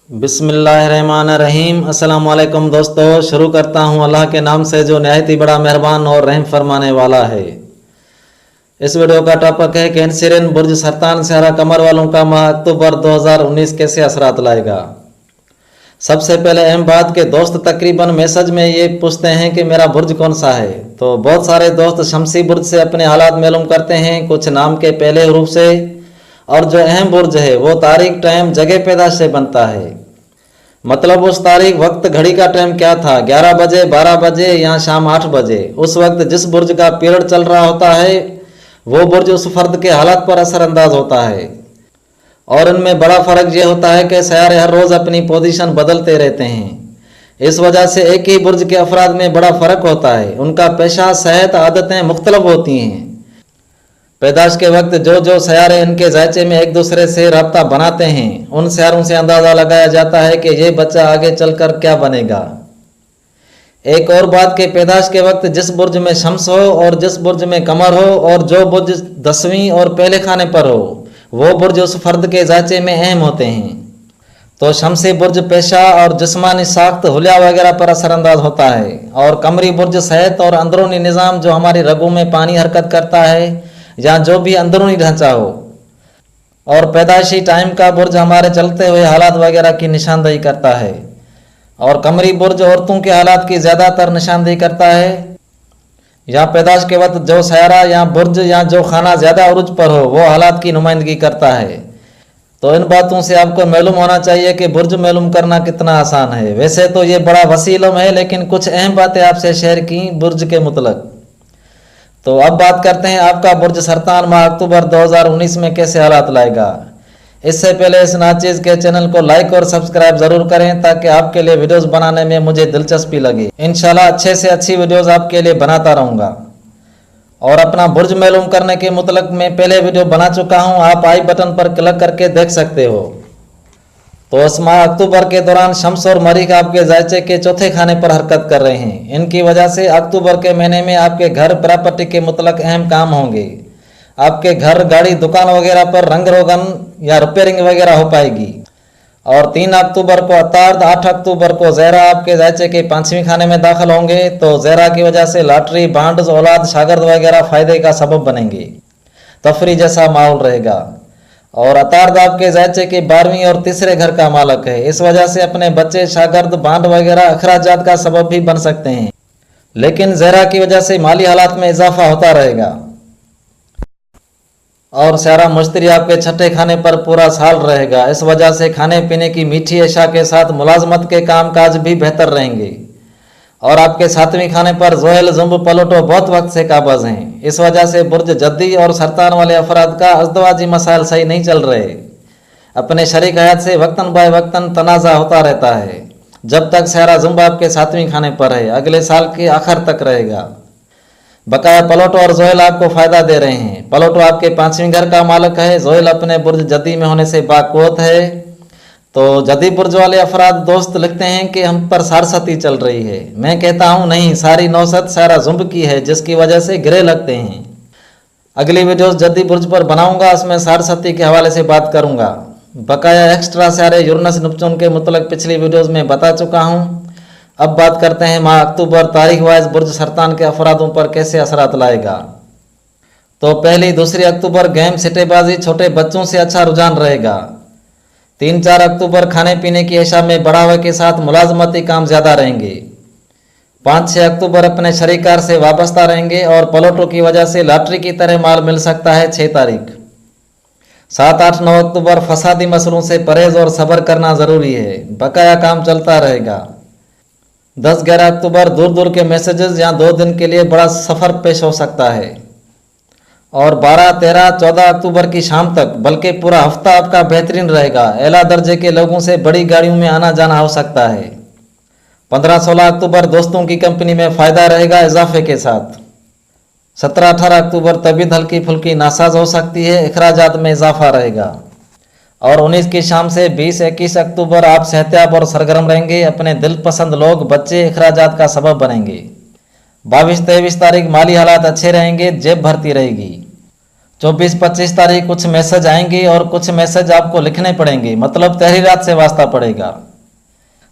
बिस्मिल्लाहिर्रहमानिर्रहीम। अस्सलाम वालेकुम दोस्तों, शुरू करता हूँ अल्लाह के नाम से जो नहायत ही बड़ा मेहरबान और रहम फरमाने वाला है। इस वीडियो का टॉपिक है कैंसरियन बुर्ज सरतान स्यारा कमर वालों का माह अक्टूबर 2019 कैसे असरात लाएगा। सबसे पहले अहम बात के दोस्त तकरीबन मैसेज में ये पूछते हैं कि मेरा बुर्ज कौन सा है, तो बहुत सारे दोस्त शमसी बुर्ज से अपने हालात मालूम करते हैं, कुछ नाम के पहले हरूफ से, और जो अहम बुर्ज है वो तारीख, टाइम, जगह पैदाश से बनता है। मतलब उस तारीख, वक्त, घड़ी का टाइम क्या था, 11 बजे, 12 बजे या शाम 8 बजे, उस वक्त जिस बुर्ज का पीरियड चल रहा होता है वो बुर्ज उस फर्द के हालात पर असरअंदाज होता है। और इनमें बड़ा फ़र्क ये होता है कि सयारे हर रोज़ अपनी पोजीशन बदलते रहते हैं। इस वजह से एक ही बुर्ज के अफराद में बड़ा फ़र्क होता है, उनका पेशा, सेहत, आदतें मुख्तलिफ होती हैं। पैदाश के वक्त जो जो सयारे इनके जायचे में एक दूसरे से रब्ता बनाते हैं, उन सयारों से अंदाज़ा लगाया जाता है कि ये बच्चा आगे चलकर क्या बनेगा। एक और बात के पैदाश के वक्त जिस बुर्ज में शम्स हो और जिस बुर्ज में कमर हो और जो बुर्ज 10वीं और पहले खाने पर हो, वो बुर्ज उस फर्द के जायचे में अहम होते हैं। तो शमसी बुर्ज पेशा और जिस्मानी साख्त, हुलिया वगैरह पर असरअंदाज होता है, और कमरी बुर्ज सेहत और अंदरूनी निज़ाम, जो हमारी रगों में पानी हरकत करता है या जो भी अंदरूनी ढांचा हो। और पैदाइशी टाइम का बुर्ज हमारे चलते हुए हालात वगैरह की निशानदेही करता है, और कमरी बुर्ज औरतों के हालात की ज़्यादातर निशानदेही करता है। या पैदाश के वक्त जो सयारा या बुर्ज या जो खाना ज़्यादा उरुज पर हो वो हालात की नुमाइंदगी करता है। तो इन बातों से आपको मालूम होना चाहिए कि बुर्ज मालूम करना कितना आसान है। वैसे तो ये बड़ा वसी इल्म है, लेकिन कुछ अहम बातें आपसे शेयर की बुर्ज के मुतलक। तो अब बात करते हैं आपका बुर्ज सरतान माह अक्टूबर 2019 में कैसे हालात लाएगा। इससे पहले इस नाचीज़ के चैनल को लाइक और सब्सक्राइब ज़रूर करें ताकि आपके लिए वीडियोस बनाने में मुझे दिलचस्पी लगे। इंशाल्लाह अच्छे से अच्छी वीडियोस आपके लिए बनाता रहूँगा। और अपना बुर्ज मालूम करने के मुतलक मैं पहले वीडियो बना चुका हूँ, आप आई बटन पर क्लिक करके देख सकते हो। तो इस माह अक्टूबर के दौरान शम्स और मरीख आपके जायचे के चौथे खाने पर हरकत कर रहे हैं। इनकी वजह से अक्टूबर के महीने में आपके घर, प्रॉपर्टी के मुतलक अहम काम होंगे। आपके घर, गाड़ी, दुकान वगैरह पर रंग रोगन या रिपेयरिंग वगैरह हो पाएगी। और 3 अक्टूबर को अतार्द, 8 अक्टूबर को ज़हरा आपके जायचे के 5वीं खाने में दाखिल होंगे। तो ज़हरा की वजह से लॉटरी, बांड्स, औलाद, शागिर्द वगैरह फ़ायदे का सबब बनेंगे, तफरी जैसा माहौल रहेगा। और अतार्द आपके जायचे के 12वीं और तीसरे घर का मालक है, इस वजह से अपने बच्चे, शागिर्द, बांड वगैरह अखराजात का सबब भी बन सकते हैं। लेकिन ज़हरा की वजह से माली हालात में इजाफा होता रहेगा। और स्यारा मुश्तरी आपके छठे खाने पर पूरा साल रहेगा, इस वजह से खाने पीने की मीठी अशा के साथ मुलाजमत के काम काज भी बेहतर रहेंगे। और आपके 7वीं खाने पर जोहल, जुम्ब, पलटो बहुत वक्त से काबज हैं, इस वजह से बुर्ज जद्दी और सरतान वाले अफराद का अज़दवाजी मसाइल सही नहीं चल रहे। अपने शरीक हयात से वक्तन बाय वक्तन तनाज़ा होता रहता है। जब तक स्यारा जुम्ब आपके 7वीं खाने पर है, अगले साल के आखिर तक रहेगा। बकाया पलोटो और जोहल आपको फ़ायदा दे रहे हैं। पलोटो आपके 5वीं घर का मालक है, जोहल अपने बुर्ज जदी में होने से बाक़ुव्वत है। तो जदी बुर्ज वाले अफराद दोस्त लिखते हैं कि हम पर सारसती चल रही है। मैं कहता हूँ नहीं, सारी नौसत सारा जुम्ब की है, जिसकी वजह से गिरे लगते हैं। अगली वीडियोस जदी बुर्ज पर बनाऊंगा, उसमें सारसती के हवाले से बात करूंगा। बकाया एक्स्ट्रा सारे यूरनस नुप्चून के मुतलक पिछली वीडियोज़ में बता चुका हूँ। अब बात करते हैं माह अक्टूबर तारीख वाइज बुर्ज सरतान के अफरादों पर कैसे असरात लाएगा। तो पहली, 2 अक्टूबर गेम, सिटेबाजी, छोटे बच्चों से अच्छा रुझान रहेगा। 3-4 अक्टूबर खाने पीने की अशा में बढ़ावे के साथ मुलाजमती काम ज़्यादा रहेंगे। 5-6 अक्टूबर अपने शरीकार से वाबस्ता रहेंगे और पलोटो की वजह से लॉटरी की तरह माल मिल सकता है 6 तारीख। 7-8-9 अक्टूबर फसादी मसलों से परहेज और सब्र करना ज़रूरी है, बकाया काम चलता रहेगा। 10-11 अक्टूबर दूर दूर के मैसेजेस या 2 दिन के लिए बड़ा सफ़र पेश हो सकता है। और 12-13-14 अक्टूबर की शाम तक, बल्कि पूरा हफ्ता आपका बेहतरीन रहेगा। एला दर्जे के लोगों से बड़ी गाड़ियों में आना जाना हो सकता है। 15-16 अक्टूबर दोस्तों की कंपनी में फ़ायदा रहेगा इजाफे के साथ। 17-18 अक्टूबर तबीयत हल्की फुल्की नासाज हो सकती है, अखराजात में इजाफा रहेगा। और 19 की शाम से 20-21 अक्टूबर आप सेहतियाब और सरगर्म रहेंगे। अपने दिल पसंद लोग, बच्चे अखराजात का सबब बनेंगे। 22-23 तारीख माली हालात अच्छे रहेंगे, जेब भरती रहेगी। 24-25 तारीख कुछ मैसेज आएंगे और कुछ मैसेज आपको लिखने पड़ेंगे, मतलब तहरीरात से वास्ता पड़ेगा।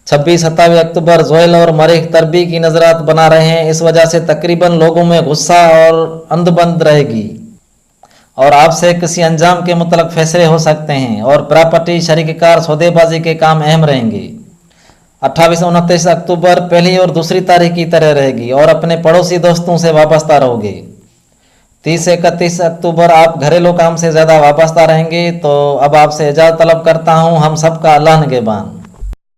26-27 अक्टूबर जोहेल और मरीख तरबी की नजरात बना रहे हैं, इस वजह से तकरीबन लोगों में गुस्सा और अंधबंद रहेगी और आपसे किसी अंजाम के मुतलक फैसले हो सकते हैं और प्रॉपर्टी, शरीककार, सौदेबाजी के काम अहम रहेंगे। 28-29 अक्टूबर पहली और दूसरी तारीख की तरह रहेगी और अपने पड़ोसी दोस्तों से वाबस्ता रहोगे। 30-31 अक्टूबर आप घरेलू काम से ज़्यादा वाबस्ता रहेंगे। तो अब आपसे इजाज़त तलब करता हूँ। हम सबका अल्लाह निगहबान।